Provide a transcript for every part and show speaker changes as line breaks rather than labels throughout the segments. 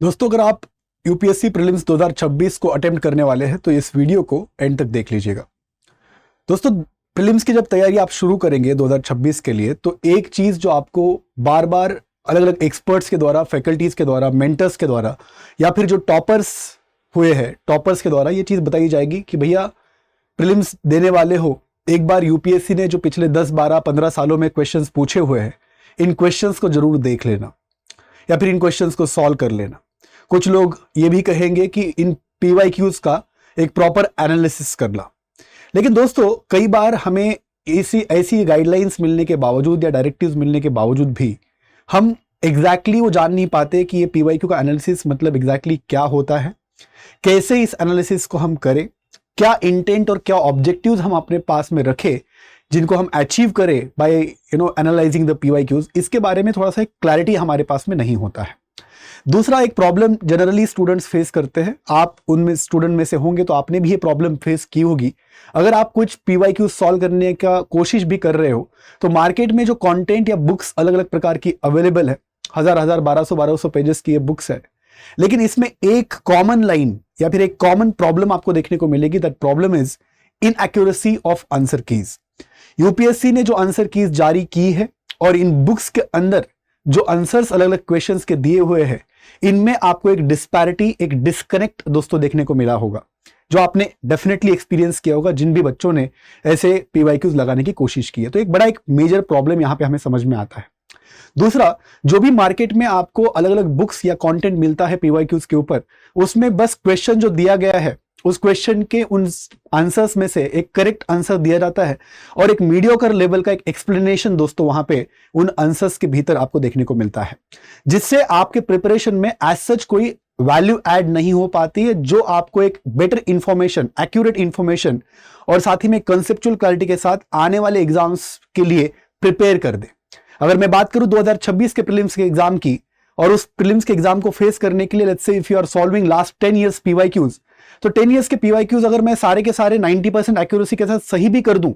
दोस्तों, अगर आप यूपीएससी प्रीलिम्स 2026 को अटेम्प्ट करने वाले हैं तो इस वीडियो को एंड तक देख लीजिएगा। दोस्तों, प्रीलिम्स की जब तैयारी आप शुरू करेंगे 2026 के लिए, तो एक चीज जो आपको बार बार अलग अलग एक्सपर्ट्स के द्वारा, फैकल्टीज के द्वारा, मेंटर्स के द्वारा या फिर जो टॉपर्स हुए हैं टॉपर्स के द्वारा ये चीज बताई जाएगी कि भैया प्रीलिम्स देने वाले हो, एक बार यूपीएससी ने जो पिछले 10, 12, 15 सालों में क्वेश्चंस पूछे हुए हैं, इन क्वेश्चंस को जरूर देख लेना या फिर इन क्वेश्चंस को सॉल्व कर लेना। कुछ लोग ये भी कहेंगे कि इन पीवाईक्यूज का एक प्रॉपर एनालिसिस करना। लेकिन दोस्तों, कई बार हमें ऐसी गाइडलाइंस मिलने के बावजूद या डायरेक्टिव्स मिलने के बावजूद भी हम एग्जैक्टली वो जान नहीं पाते कि ये पीवाईक्यू का एनालिसिस मतलब एग्जैक्टली क्या होता है, कैसे इस एनालिसिस को हम करें, क्या इंटेंट और क्या ऑब्जेक्टिव्स हम अपने पास में रखें जिनको हम अचीव करें बाय एनालाइजिंग द पीवाईक्यूज। इसके बारे में थोड़ा सा क्लैरिटी हमारे पास में नहीं होता है। दूसरा एक प्रॉब्लम जनरली स्टूडेंट्स फेस करते हैं, आप उनमें स्टूडेंट में से होंगे तो आपने भी ये प्रॉब्लम फेस की होगी। अगर आप कुछ पीवाईक्यू सॉल्व करने का कोशिश भी कर रहे हो तो मार्केट में जो कंटेंट या बुक्स अलग अलग प्रकार की अवेलेबल है, 1000 1200 पेजेस की ये बुक्स है, लेकिन इसमें एक कॉमन लाइन या फिर एक कॉमन प्रॉब्लम आपको देखने को मिलेगी। That problem is inaccuracy of answer keys. UPSC ने जो आंसर कीज जारी की है और इन बुक्स के अंदर जो आंसर्स अलग अलग क्वेश्चंस के दिए हुए हैं, इनमें आपको एक डिस्पैरिटी, एक डिस्कनेक्ट दोस्तों देखने को मिला होगा, जो आपने डेफिनेटली एक्सपीरियंस किया होगा जिन भी बच्चों ने ऐसे पीवाईक्यूज लगाने की कोशिश की है। तो एक बड़ा एक मेजर प्रॉब्लम यहां पे हमें समझ में आता है। दूसरा, जो भी मार्केट में आपको अलग अलग बुक्स या कंटेंट मिलता है पीवाईक्यूज के ऊपर, उसमें बस क्वेश्चन जो दिया गया है उस क्वेश्चन के उन आंसर्स में से एक करेक्ट आंसर दिया जाता है और एक मीडियोकर लेवल का एक एक्सप्लेनेशन दोस्तों वहां पे उन आंसर्स के भीतर आपको देखने को मिलता है, जिससे आपके प्रिपरेशन में एज सच कोई वैल्यू ऐड नहीं हो पाती है, जो आपको एक बेटर इंफॉर्मेशन, एक्यूरेट इंफॉर्मेशन और साथ ही में कंसेप्चुअल क्लैरिटी के साथ आने वाले एग्जाम्स के लिए प्रिपेयर कर दे। अगर मैं बात करूं 2026 के प्रीलिम्स के एग्जाम की, और उस प्रीलिम्स के एग्जाम को फेस करने के लिए let's say if you are solving last 10 years PYQs, तो 10 इयर्स के पीवाईक्यूज अगर मैं सारे के सारे 90% एक्यूरेसी के साथ सही भी कर दूं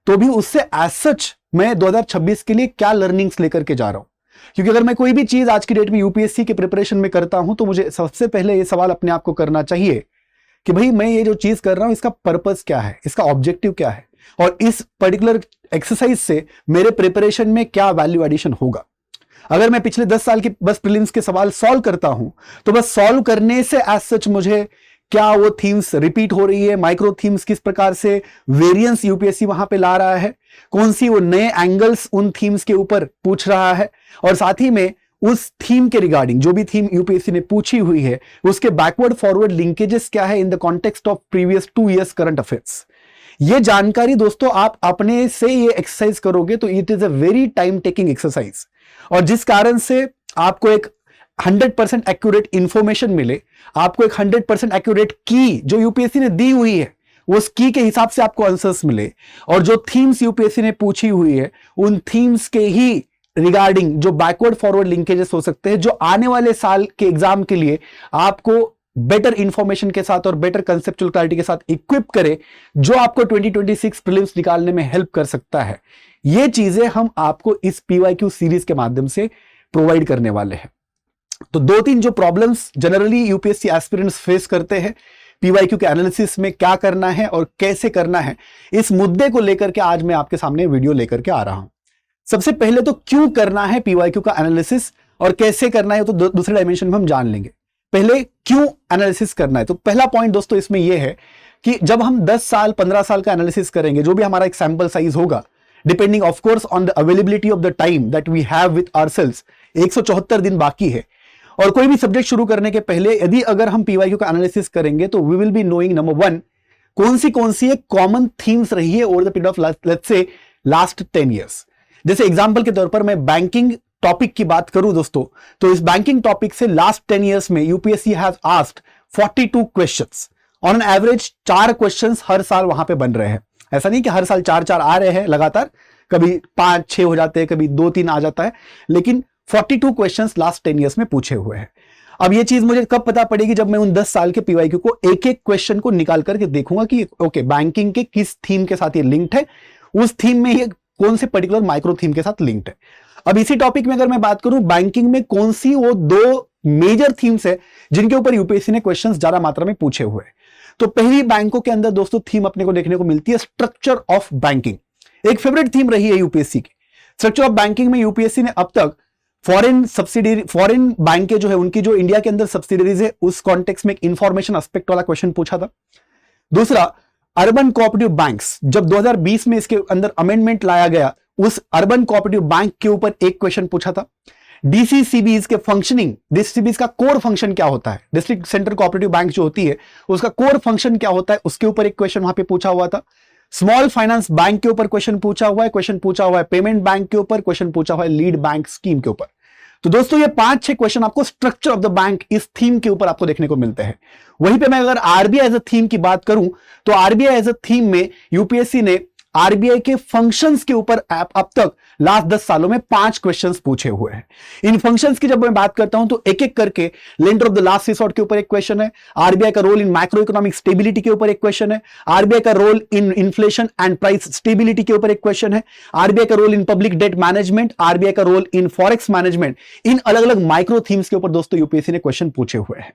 तो भी उससे एज सच मैं 2026 के लिए क्या लर्निंग्स लेकर के जा रहा हूं। क्योंकि अगर मैं कोई भी चीज आज की डेट में यूपीएससी के प्रिपरेशन में करता हूं तो मुझे सबसे पहले ये सवाल अपने आप को करना चाहिए कि भाई मैं ये जो चीज कर रहा हूं इसका पर्पस क्या है, इसका ऑब्जेक्टिव क्या है, और इस पर्टिकुलर एक्सरसाइज से मेरे प्रिपरेशन में क्या वैल्यू एडिशन होगा। अगर मैं पिछले 10 साल के बस प्रीलिम्स के सवाल सॉल्व करता हूं तो बस सॉल्व करने से एज सच मुझे क्या वो थीम्स रिपीट हो रही है, माइक्रो थीम्स किस प्रकार से वेरिएंस यूपीएससी वहां पे ला रहा है, कौन सी वो नए एंगल्स उन थीम्स के ऊपर पूछ रहा है, और साथ ही में उस थीम के रिगार्डिंग जो भी थीम यूपीएससी ने पूछी हुई है उसके बैकवर्ड फॉरवर्ड लिंकेजेस क्या है इन the context of previous 2 years current affairs. ये जानकारी दोस्तों आप अपने से ये एक्सरसाइज करोगे तो it is a very time taking exercise, और जिस कारण से आपको एक 100% एक्यूरेट इंफॉर्मेशन मिले, आपको एक 100% एक्यूरेट की जो यूपीएससी ने दी हुई है उस की के हिसाब से आपको आंसर्स मिले, और जो थीम्स यूपीएससी ने पूछी हुई है उन थीम्स के ही रिगार्डिंग जो बैकवर्ड फॉरवर्ड लिंकेजेस हो सकते हैं, जो आने वाले साल के एग्जाम के लिए आपको बेटर इंफॉर्मेशन के साथ और बेटर कंसेप्चुअल क्लैरिटी के साथ इक्विप करे, जो आपको 2026 प्रीलिम्स निकालने में हेल्प कर सकता है। ये चीजें हम आपको इस पीवाईक्यू सीरीज के माध्यम से प्रोवाइड करने वाले हैं। तो 2-3 जो problems generally UPSC aspirants face करते हैं पीवाईक्यू के एनालिसिस में क्या करना है और कैसे करना है, इस मुद्दे को लेकर के आज मैं आपके सामने वीडियो लेकर के आ रहा हूं। सबसे पहले तो क्यों करना है पीवाईक्यू का एनालिसिस और कैसे करना है तो दूसरे डायमेंशन में हम जान लेंगे। पहले क्यों एनालिसिस करना है, तो पहला पॉइंट दोस्तों इसमें यह है कि जब हम 10 साल 15 साल का एनालिसिस करेंगे, जो भी हमारा एक सैंपल साइज होगा, depending of course on the availability of the time that we have with ourselves, 174 दिन बाकी है, और कोई भी सब्जेक्ट शुरू करने के पहले यदि अगर हम पीवाईक्यू का एनालिसिस करेंगे तो we will be knowing number 1 कौन सी एक कॉमन थीम्स रही है over the period of let's say last 10 years. जैसे एग्जांपल के तौर पर मैं बैंकिंग टॉपिक की बात करूं दोस्तों, तो इस बैंकिंग टॉपिक से लास्ट 10 इयर्स में UPSC has asked 42 questions, on an average 4 questions हर साल वहां पे बन रहे हैं। ऐसा नहीं कि हर साल 4 आ रहे हैं लगातार, कभी 5-6 हो जाते हैं, कभी 2-3 आ जाता है, लेकिन 42 क्वेश्चंस लास्ट 10 इयर्स में पूछे हुए हैं। अब ये चीज मुझे कब पता पड़ेगी, जब मैं उन 10 साल के पीवाईक्यू को एक एक क्वेश्चन को निकाल करके देखूंगा कि ओके बैंकिंग के किस थीम के साथ ये लिंक्ड है, उस थीम में ये कौन से पर्टिकुलर माइक्रो थीम के साथ लिंक्ड है। अब इसी टॉपिक में अगर मैं बात करूं, बैंकिंग में कौन सी वो 2 मेजर थीम्स है जिनके ऊपर यूपीएससी ने क्वेश्चंस ज्यादा मात्रा में पूछे हुए हैं। तो पहली बैंकों के अंदर दोस्तों थीम अपने को देखने को मिलती है स्ट्रक्चर ऑफ बैंकिंग। एक फेवरेट थीम रही है यूपीएससी की। स्ट्रक्चर ऑफ बैंकिंग में यूपीएससी ने अब तक फॉरेन बैंकें जो है उनकी जो इंडिया के अंदर सब्सिडरीज है उस कॉन्टेक्स्ट में एक इंफॉर्मेशन एस्पेक्ट वाला क्वेश्चन पूछा था। दूसरा, अर्बन कोऑपरेटिव बैंक्स, जब 2020 में इसके अंदर अमेंडमेंट लाया गया, उस अर्बन कोऑपरेटिव बैंक के ऊपर एक क्वेश्चन पूछा था। डीसीसीबीज के फंक्शनिंग, डीसीसीबीज का कोर फंक्शन क्या होता है, डिस्ट्रिक्ट सेंटर कोऑपरेटिव बैंक जो होती है उसका कोर फंक्शन क्या होता है, उसके ऊपर एक क्वेश्चन वहां पे पूछा हुआ था। स्मॉल फाइनेंस बैंक के ऊपर क्वेश्चन पूछा हुआ है, क्वेश्चन पूछा हुआ है पेमेंट बैंक के ऊपर, क्वेश्चन पूछा हुआ है लीड बैंक स्कीम के ऊपर। तो दोस्तों ये 5-6 क्वेश्चन आपको स्ट्रक्चर ऑफ द बैंक इस थीम के ऊपर आपको देखने को मिलते हैं। वहीं पे मैं अगर आरबीआई एज अ थीम की बात करूं तो आरबीआई एज अ थीम में यूपीएससी ने आरबीआई के फंक्शंस के ऊपर अब तक लास्ट 10 सालों में 5 क्वेश्चंस पूछे हुए हैं। इन फंक्शंस की जब मैं बात करता हूं तो एक एक करके lender of the last resort के ऊपर एक क्वेश्चन है, आरबीआई का role in micro economic stability के ऊपर एक क्वेश्चन है, आरबीआई का role in inflation and price stability के ऊपर एक क्वेश्चन है, आरबीआई का role in public debt management, RBI का रोल इन फॉरेक्स मैनेजमेंट। इन अलग अलग माइक्रो थीम्स के ऊपर दोस्तों यूपीएससी ने क्वेश्चन पूछे हुए हैं।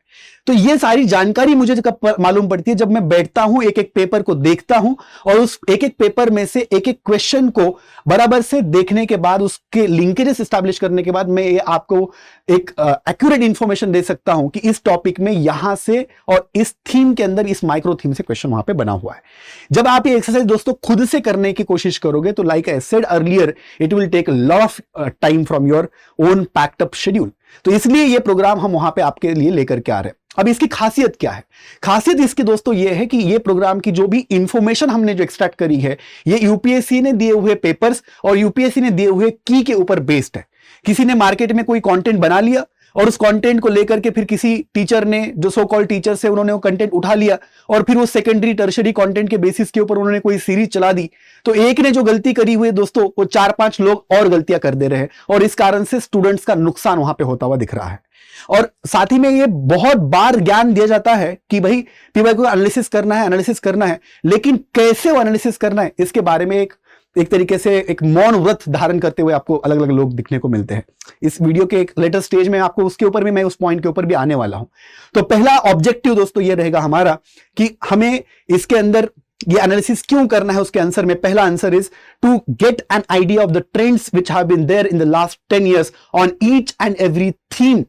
तो ये सारी जानकारी मुझे कब मालूम पड़ती है, जब मैं बैठता हूं, एक एक पेपर को देखता हूं और उस एक एक पेपर में से एक एक क्वेश्चन को बराबर से देखने के बाद, उसके लिंकेजेस एस्टैब्लिश करने के बाद मैं ये आपको एक एक्यूरेट इंफॉर्मेशन दे सकता हूं कि इस टॉपिक में यहां से और इस थीम के अंदर इस माइक्रो थीम से क्वेश्चन वहां पे बना हुआ है। जब आप ये एक्सरसाइज दोस्तों खुद से करने की कोशिश करोगे तो like I said earlier, it will take lot of time from your own packed up schedule. तो इसलिए ये प्रोग्राम हम वहां पे आपके लिए लेकर के आ रहे हैं। अब इसकी खासियत क्या है? खासियत इसकी दोस्तों ये है कि ये प्रोग्राम की जो भी इंफॉर्मेशन हमने जो एक्सट्रैक्ट करी है, ये यूपीएससी ने दिए हुए पेपर्स और यूपीएससी ने दिए हुए की के ऊपर बेस्ड है। किसी ने मार्केट में कोई कंटेंट बना लिया और उस कंटेंट को लेकर के फिर किसी टीचर ने, जो सो कॉल्ड टीचर्स है, उन्होंने वो कंटेंट उठा लिया और फिर वो सेकेंडरी टर्शरी कंटेंट के बेसिस के ऊपर उन्होंने कोई सीरीज चला दी। तो एक ने जो गलती करी हुई है दोस्तों, वो 4-5 लोग और गलतियां कर दे रहे हैं और इस कारण से स्टूडेंट्स का नुकसान वहां पे होता हुआ दिख रहा है। और साथ ही में ये बहुत बार ज्ञान दिया जाता है कि भाई पीवाई को एनालिसिस करना है, लेकिन कैसे वो एनालिसिस करना है इसके बारे में एक तरीके से एक मौन व्रत धारण करते हुए आपको अलग अलग लोग दिखने को मिलते हैं। इस वीडियो के एक लेटर स्टेज में आपको उसके ऊपर भी, मैं उस पॉइंट के ऊपर भी आने वाला हूं। तो पहला ऑब्जेक्टिव दोस्तों ये रहेगा हमारा कि हमें इसके अंदर ये एनालिसिस क्यों करना है। उसके आंसर में पहला answer is to get an idea of the trends which have been there in the last 10 years on each and every theme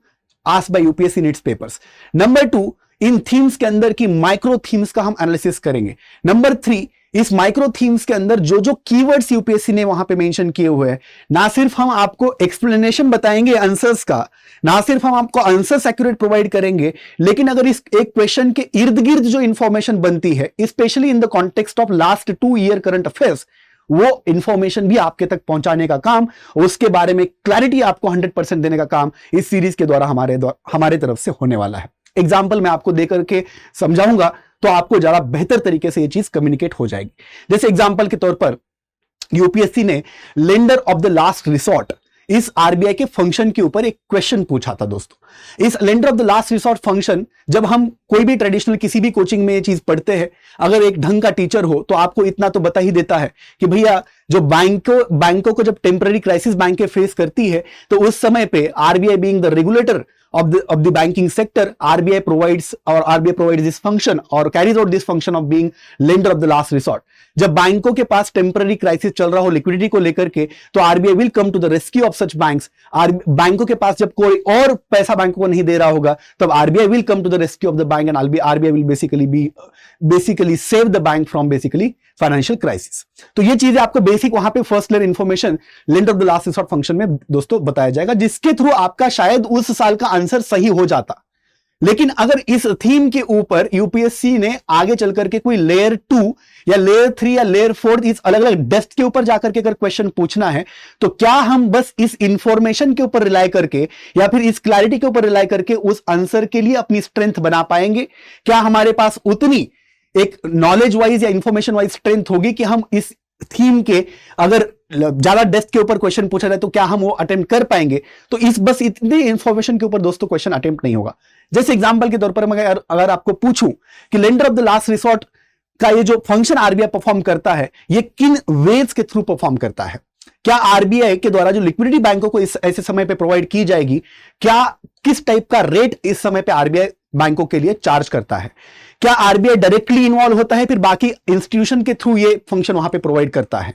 asked by UPSC NITS papers. Number 2, इन थीम्स के अंदर की माइक्रो थीम्स का हम analysis करेंगे। Number 3, इस micro themes के अंदर जो जो कीवर्ड्स यूपीएससी ने वहां पे मेंशन किए हुए हैं, ना सिर्फ हम आपको एक्सप्लेनेशन बताएंगे आंसर्स का, ना सिर्फ हम आपको आंसर्स एक्यूरेट प्रोवाइड करेंगे, लेकिन अगर इस एक क्वेश्चन के इर्द गिर्द जो इंफॉर्मेशन बनती है, specially in the context of last 2 year current affairs, वो इंफॉर्मेशन भी आपके तक पहुंचाने का काम, उसके बारे में क्लैरिटी आपको 100% देने का काम इस सीरीज के द्वारा हमारे तरफ से होने वाला है। एग्जाम्पल मैं आपको देकर के समझाऊंगा तो आपको ज्यादा बेहतर तरीके से ये चीज कम्युनिकेट हो जाएगी। जैसे एग्जाम्पल के तौर पर यूपीएससी ने lender of the last resort, इस आरबीआई के फंक्शन के ऊपर एक क्वेश्चन पूछा था दोस्तों। इस lender of the last resort function, जब हम कोई भी ट्रेडिशनल किसी भी कोचिंग में ये चीज पढ़ते हैं, अगर एक ढंग का टीचर हो तो आपको इतना तो बता ही देता है कि भैया जो बैंकों को जब टेम्पररी क्राइसिस बैंकें फेस करती है तो उस समय पे RBI being the regulator of the banking sector, RBI provides this function or carries out this function of being lender of the last resort. जब बैंकों के पास टेम्पररी क्राइसिस चल रहा हो लिक्विडिटी को लेकर के, तो RBI will come to the rescue of such banks. बैंकों के पास जब कोई और पैसा बैंकों को नहीं दे रहा होगा, तब RBI will come to the rescue of the bank and RBI will basically save the bank from basically financial crisis. तो ये चीजें आपको बेसिक वहां पे first layer information lender of the last resort function में दोस्तों बताया जाएगा, जिसके थ्रू आपका शायद उस साल का आंसर सही हो जाता। लेकिन अगर इस थीम के ऊपर यूपीएससी ने आगे चल करके कोई लेयर 2 या लेयर 3 या लेयर 4 इस अलग अलग डेप्थ के ऊपर जाकर के अगर क्वेश्चन पूछना है, तो क्या हम बस इस इंफॉर्मेशन के ऊपर रिलाई करके या फिर इस क्लैरिटी के ऊपर रिलाई करके उस आंसर के लिए अपनी स्ट्रेंथ बना पाएंगे? क्या हमारे पास उतनी एक नॉलेज वाइज या इंफॉर्मेशन वाइज स्ट्रेंथ होगी कि हम इस थीम के अगर ज्यादा डेप्थ के ऊपर क्वेश्चन पूछा जाए तो क्या हम वो अटेम्प्ट कर पाएंगे? तो इस बस इतनी इंफॉर्मेशन के ऊपर दोस्तों क्वेश्चन अटेम्प्ट नहीं होगा। जैसे एग्जांपल के तौर पर मैं अगर आपको पूछूं कि lender of the last resort का ये जो फंक्शन आरबीआई परफॉर्म करता है, ये किन वेज के थ्रू परफॉर्म करता है? क्या आरबीआई के द्वारा जो लिक्विडिटी बैंकों को इस ऐसे समय पे प्रोवाइड की जाएगी, क्या किस टाइप का रेट इस समय पे आरबीआई बैंकों के लिए चार्ज करता है, क्या आरबीआई डायरेक्टली इन्वॉल्व होता है, फिर बाकी इंस्टीट्यूशन के थ्रू ये फंक्शन वहां पे प्रोवाइड करता है,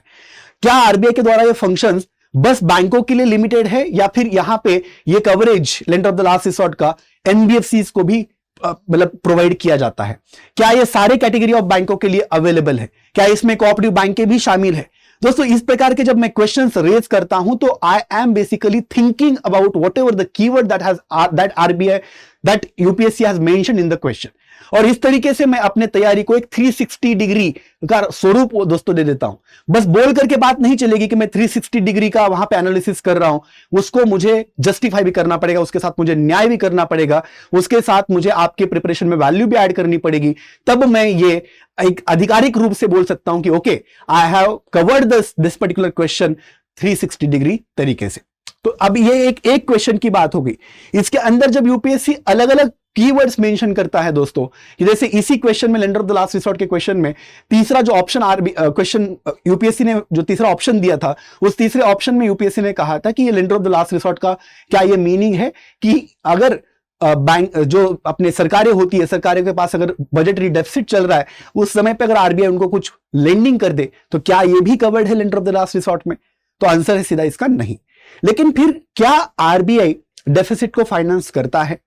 क्या आरबीआई के द्वारा ये फंक्शंस बस बैंकों के लिए लिमिटेड है या फिर यहां पे ये coverage lender of the last resort का एनबीएफसीज को भी मतलब प्रोवाइड किया जाता है, क्या ये सारे कैटेगरी ऑफ बैंकों के लिए अवेलेबल है, क्या इसमें कोऑपरेटिव बैंक भी शामिल है। दोस्तों इस प्रकार के जब मैं क्वेश्चंस रेज करता हूं तो I am basically thinking about whatever the keyword that RBI that UPSC has mentioned in the question, और इस तरीके से मैं अपने तैयारी को एक 360 डिग्री का स्वरूप दोस्तों दे देता हूं। बस बोल करके बात नहीं चलेगी कि मैं 360 डिग्री का वहां पे एनालिसिस कर रहा हूं, उसको मुझे जस्टिफाई भी करना पड़ेगा, उसके साथ मुझे न्याय भी करना पड़ेगा, उसके साथ मुझे आपके प्रिपरेशन में वैल्यू भी ऐड करनी पड़ेगी, तब मैं ये एक आधिकारिक रूप से बोल सकता हूं कि okay I have covered this particular question 360 degree तरीके से। तो अब ये एक क्वेश्चन की बात हो गई। इसके अंदर जब यूपीएससी अलग अलग कीवर्ड्स मेंशन करता है दोस्तों, कि जैसे इसी क्वेश्चन में lender of the last resort के क्वेश्चन में तीसरा जो ऑप्शन क्वेश्चन यूपीएससी ने जो तीसरा ऑप्शन दिया था, उस तीसरे ऑप्शन में यूपीएससी ने कहा था कि ये lender of the last resort का क्या ये मीनिंग है कि अगर बैंक जो अपने सरकारें होती है, सरकारों के पास अगर बजटरी डेफिसिट चल रहा है, उस समय पे अगर आरबीआई उनको कुछ लेंडिंग कर दे तो क्या ये भी कवर्ड है lender of the last resort में? तो आंसर है सीधा इसका नहीं। लेकिन फिर क्या आरबीआई डेफिसिट को फाइनेंस करता है?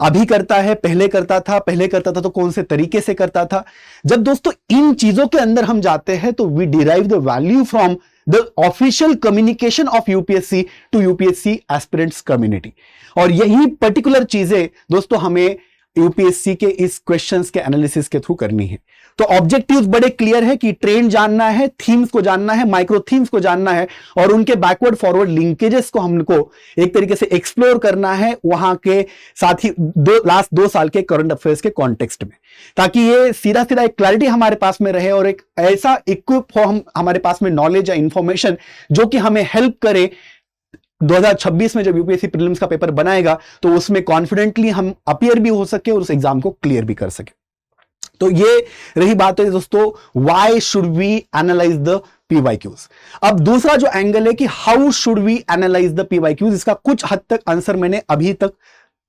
अभी करता है, पहले करता था तो कौन से तरीके से करता था? जब दोस्तों इन चीजों के अंदर हम जाते हैं तो we derive the value from the official communication of UPSC to UPSC aspirants community, और यही पर्टिकुलर चीजें दोस्तों हमें यूपीएससी के इस क्वेश्चंस के एनालिसिस के थ्रू करनी है। तो ऑब्जेक्टिव्स बड़े क्लियर है कि ट्रेंड जानना है, थीम्स को जानना है, माइक्रो थीम्स को जानना है, और उनके बैकवर्ड फॉरवर्ड लिंकेजेस को हमको एक तरीके से एक्सप्लोर करना है वहां के साथ ही लास्ट 2 साल के करंट अफेयर्स के कॉन्टेक्स्ट में, ताकि ये सीधा सीधा एक क्लैरिटी हमारे पास में रहे और एक ऐसा इक्विप हो हमारे पास में नॉलेज या इंफॉर्मेशन जो कि हमें हेल्प करे 2026 में जब यूपीएससी प्रीलिम्स का पेपर बनाएगा तो उसमें कॉन्फिडेंटली हम अपीयर भी हो सके और उस एग्जाम को क्लियर भी कर सके। तो ये रही बात है दोस्तों, why should we analyse the PYQs. अब दूसरा जो एंगल है कि how should we analyse the PYQs, इसका कुछ हद तक आंसर मैंने अभी तक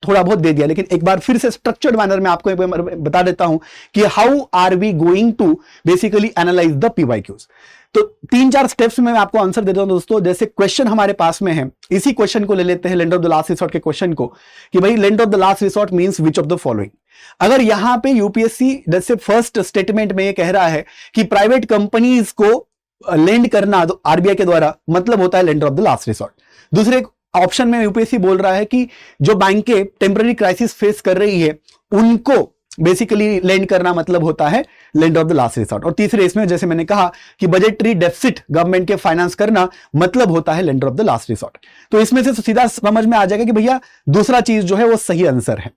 थोड़ा बहुत दे दिया, लेकिन एक बार फिर से स्ट्रक्चर्ड मैनर में आपको बता देता हूं कि how are we going to basically analyse the PYQs. तो 3-4 स्टेप्स में मैं आपको आंसर देता हूं दोस्तों। जैसे क्वेश्चन हमारे पास में है, इसी क्वेश्चन को ले लेते हैं, lender of the last resort के क्वेश्चन को, कि भाई lender of the last resort means which of the following. अगर यहां पे यूपीएससी जैसे फर्स्ट स्टेटमेंट में ये कह रहा है कि प्राइवेट कंपनीज को लेंड करना आरबीआई के द्वारा मतलब होता है lender of the last resort. दूसरे ऑप्शन में यूपीएससी बोल रहा है कि जो बैंकें टेम्पररी क्राइसिस फेस कर रही है उनको बेसिकली लेंड करना मतलब होता है lender of the last resort. और तीसरे इसमें जैसे मैंने कहा कि बजटरी डेफिसिट गवर्नमेंट के फाइनेंस करना मतलब होता है lender of the last resort. तो इसमें से सीधा समझ में आ जाएगा कि भैया दूसरा चीज जो है वो सही आंसर है।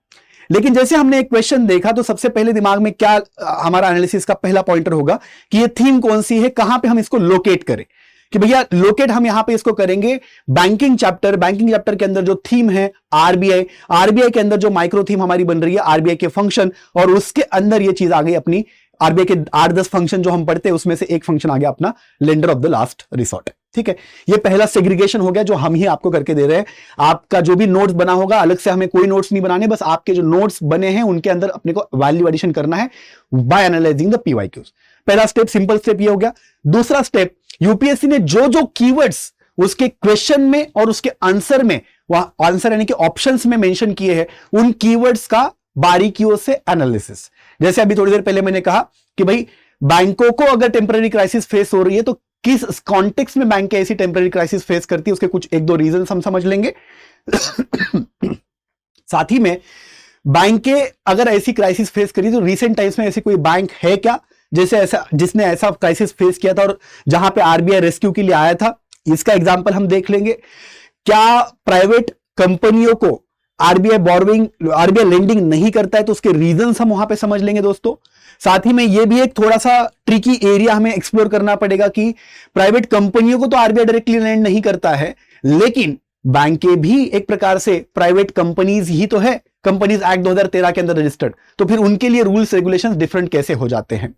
लेकिन जैसे हमने एक क्वेश्चन देखा तो सबसे पहले दिमाग में क्या हमारा एनालिसिस का पहला पॉइंटर होगा कि ये थीम कौन सी है, कहां पे हम इसको लोकेट करें, कि भैया लोकेट हम यहां पे इसको करेंगे बैंकिंग चैप्टर के अंदर जो थीम है आरबीआई के अंदर जो माइक्रो थीम हमारी बन रही है आरबीआई के फंक्शन, और उसके अंदर ये चीज आ गई अपनी आरबीआई के 8-10 फंक्शन जो हम पढ़ते हैं उसमें से एक फंक्शन आ गया अपना lender of the last resort. ठीक है, ये पहला सेग्रीगेशन हो गया जो हम ही आपको करके दे रहे हैं। आपका जो भी नोट्स बना होगा, अलग से हमें कोई नोट्स नहीं बनाने, बस आपके जो नोट्स बने हैं उनके अंदर अपने को वैल्यू एडिशन करना है बाय एनालाइजिंग द पीवाईक्यूज। पहला स्टेप, सिंपल स्टेप ये हो गया। दूसरा स्टेप, यूपीएससी ने जो जो कीवर्ड्स उसके क्वेश्चन में और उसके आंसर में, वह आंसर यानी कि ऑप्शंस में मेंशन किए हैं, उन कीवर्ड्स का बारीकियों से एनालिसिस। जैसे अभी थोड़ी देर पहले मैंने कहा कि भाई बैंकों को अगर टेम्पररी क्राइसिस फेस हो रही है तो किस कॉन्टेक्स्ट में बैंक ऐसी टेम्पररी क्राइसिस फेस करती है, उसके कुछ 1-2 रीजन हम समझ लेंगे। साथ ही में बैंकें अगर ऐसी क्राइसिस फेस करी तो रिसेंट टाइम्स में ऐसी कोई बैंक है क्या जैसे ऐसा जिसने ऐसा क्राइसिस फेस किया था और जहां पे आरबीआई रेस्क्यू के लिए आया था, इसका एग्जांपल हम देख लेंगे। क्या प्राइवेट कंपनियों को आरबीआई लेंडिंग नहीं करता है तो उसके रीजंस हम वहां पे समझ लेंगे दोस्तों। साथ ही में ये भी एक थोड़ा सा ट्रिकी एरिया हमें एक्सप्लोर करना पड़ेगा कि प्राइवेट कंपनियों को तो आरबीआई डायरेक्टली लेंड नहीं करता है, लेकिन बैंकें भी एक प्रकार से प्राइवेट कंपनीज ही तो है, कंपनीज एक्ट 2013 के अंदर रजिस्टर्ड, तो फिर उनके लिए रूल्स रेगुलेशंस डिफरेंट कैसे हो जाते हैं।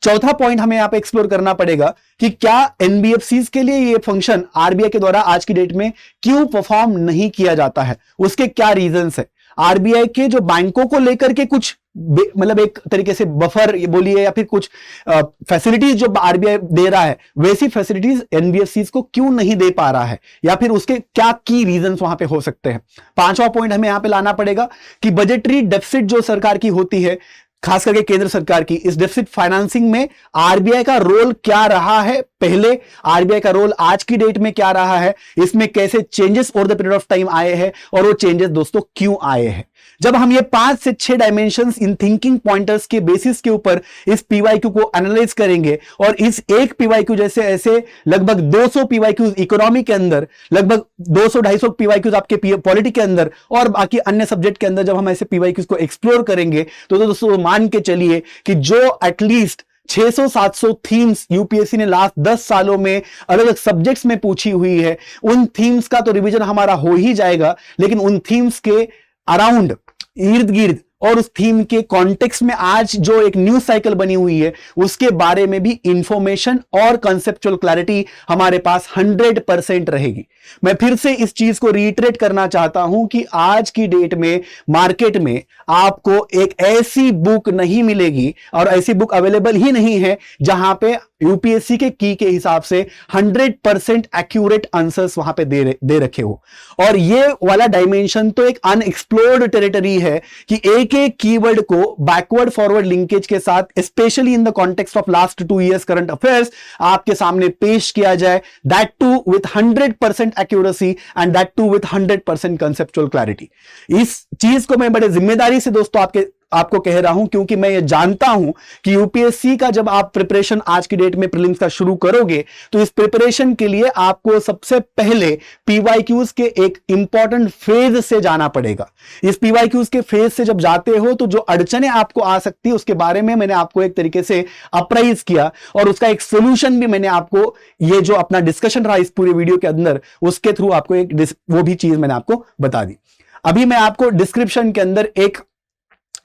चौथा पॉइंट हमें यहां पे एक्सप्लोर करना पड़ेगा कि क्या एनबीएफसीज के लिए ये फंक्शन आरबीआई के द्वारा आज की डेट में क्यों परफॉर्म नहीं किया जाता है, उसके क्या रीजंस है। आरबीआई के जो बैंकों को लेकर के कुछ मतलब एक तरीके से बफर बोलिए या फिर कुछ फैसिलिटीज जो आरबीआई दे रहा है, वैसी फैसिलिटीज एनबीएफसीज को क्यों नहीं दे पा रहा है, या फिर उसके क्या की रीजंस वहां पे हो सकते हैं। पांचवा पॉइंट हमें यहां पे लाना पड़ेगा कि बजटरी डेफिसिट जो सरकार की होती है, खास करके केंद्र सरकार की, इस डेफिसिट फाइनेंसिंग में आरबीआई का रोल क्या रहा है पहले, आरबीआई का रोल आज की डेट में क्या रहा है, इसमें कैसे changes over the period of time आए हैं और वो चेंजेस दोस्तों क्यों आए हैं। जब हम ये 5 से 6 डायमेंशंस इन थिंकिंग पॉइंटर्स के बेसिस के ऊपर इस पीवाईक्यू को एनालाइज करेंगे, और इस एक पीवाईक्यू जैसे ऐसे लगभग 200 पीवाईक्यूज इकोनॉमी के अंदर, लगभग 200-250 पीवाईक्यूज आपके पॉलिटी के अंदर और बाकी अन्य सब्जेक्ट के अंदर, जब हम ऐसे पीवाईक्यूज को एक्सप्लोर करेंगे तो दोस्तों मान के चलिए कि जो एटलीस्ट 600-700 थीम्स यूपीएससी ने लास्ट 10 सालों में अलग अलग सब्जेक्ट्स में पूछी हुई है, उन थीम्स का तो रिवीजन हमारा हो ही जाएगा, लेकिन उन थीम्स के अराउंड, इर्द गिर्द और उस थीम के कॉन्टेक्स्ट में आज जो एक न्यूज साइकिल बनी हुई है उसके बारे में भी इंफॉर्मेशन और कंसेप्चुअल क्लैरिटी हमारे पास 100% रहेगी। मैं फिर से इस चीज को रीइटरेट करना चाहता हूं कि आज की डेट में मार्केट में आपको एक ऐसी बुक नहीं मिलेगी और ऐसी बुक अवेलेबल ही नहीं है जहां पे यूपीएससी के की के हिसाब से 100% एक्यूरेट आंसर्स वहां पे दे रखे हो। और ये वाला डायमेंशन तो एक अनएक्सप्लोर्ड टेरिटरी है कि एक एक कीवर्ड को बैकवर्ड फॉरवर्ड लिंकेज के साथ, specially in the context of last 2 years current affairs, आपके सामने पेश किया जाए, that too with 100% accuracy and that too with 100% conceptual clarity. इस चीज को मैं बड़े जिम्मेदारी से दोस्तों आपको कह रहा हूं, क्योंकि मैं ये जानता हूं कि यूपीएससी का जब आप प्रिपरेशन आज की डेट में प्रीलिम्स का शुरू करोगे तो इस प्रिपरेशन के लिए आपको सबसे पहले पीवाईक्यूज के एक इंपॉर्टेंट फेज से जाना पड़ेगा। इस पीवाईक्यूज के फेज से जब जाते हो तो जो अड़चने आपको आ सकती है उसके बारे में मैंने आपको एक तरीके से अप्राइज किया, और उसका एक सोल्यूशन भी मैंने आपको, ये जो अपना डिस्कशन रहा इस पूरे वीडियो के अंदर, उसके थ्रू आपको एक वो भी चीज मैंने आपको बता दी। अभी मैं आपको डिस्क्रिप्शन के अंदर एक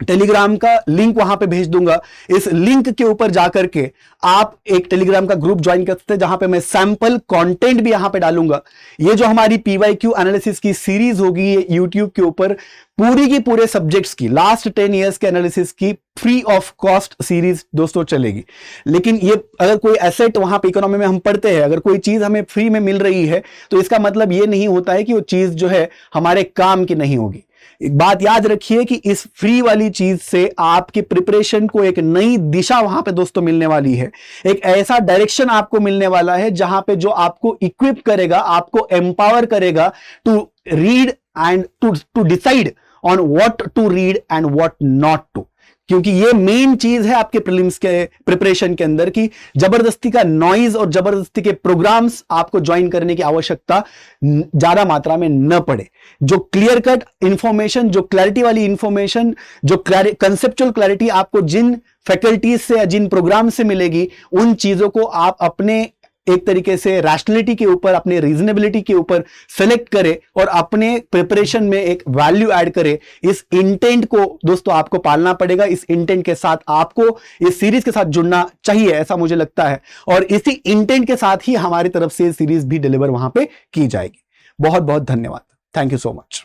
टेलीग्राम का लिंक वहां पे भेज दूंगा। इस लिंक के ऊपर जाकर के आप एक टेलीग्राम का ग्रुप ज्वाइन कर सकते हैं, जहां पे मैं सैंपल कंटेंट भी यहां पे डालूंगा। ये जो हमारी पीवाईक्यू एनालिसिस की सीरीज होगी, ये यूट्यूब के ऊपर पूरी की पूरे सब्जेक्ट्स की लास्ट 10 years के एनालिसिस की फ्री ऑफ कॉस्ट सीरीज दोस्तों चलेगी। लेकिन ये अगर कोई एसेट वहां पे इकोनॉमी में हम पढ़ते हैं, अगर कोई चीज हमें फ्री में मिल रही है तो इसका मतलब ये नहीं होता है कि वो चीज जो है हमारे काम की नहीं होगी। एक बात याद रखिए कि इस फ्री वाली चीज से आपकी प्रिपरेशन को एक नई दिशा वहां पे दोस्तों मिलने वाली है, एक ऐसा डायरेक्शन आपको मिलने वाला है जहां पे जो आपको इक्विप करेगा, आपको एम्पावर करेगा to read and to decide on what to read and what not to. क्योंकि ये मेन चीज है आपके प्रीलिम्स के प्रिपरेशन के अंदर कि जबरदस्ती का नॉइज और जबरदस्ती के प्रोग्राम्स आपको ज्वाइन करने की आवश्यकता ज्यादा मात्रा में न पड़े। जो क्लियर कट इंफॉर्मेशन, जो क्लैरिटी वाली इंफॉर्मेशन, जो कंसेप्चुअल क्लैरिटी आपको जिन फैकल्टीज से या जिन प्रोग्राम से मिलेगी, उन चीजों को आप अपने एक तरीके से रैशनैलिटी के ऊपर, अपने रीजनेबिलिटी के ऊपर सेलेक्ट करे और अपने प्रिपरेशन में एक वैल्यू ऐड करे। इस इंटेंट को दोस्तों आपको पालना पड़ेगा। इस इंटेंट के साथ आपको इस सीरीज के साथ जुड़ना चाहिए, ऐसा मुझे लगता है, और इसी इंटेंट के साथ ही हमारी तरफ से सीरीज भी डिलीवर वहां पे की जाएगी। बहुत बहुत धन्यवाद। Thank you so much.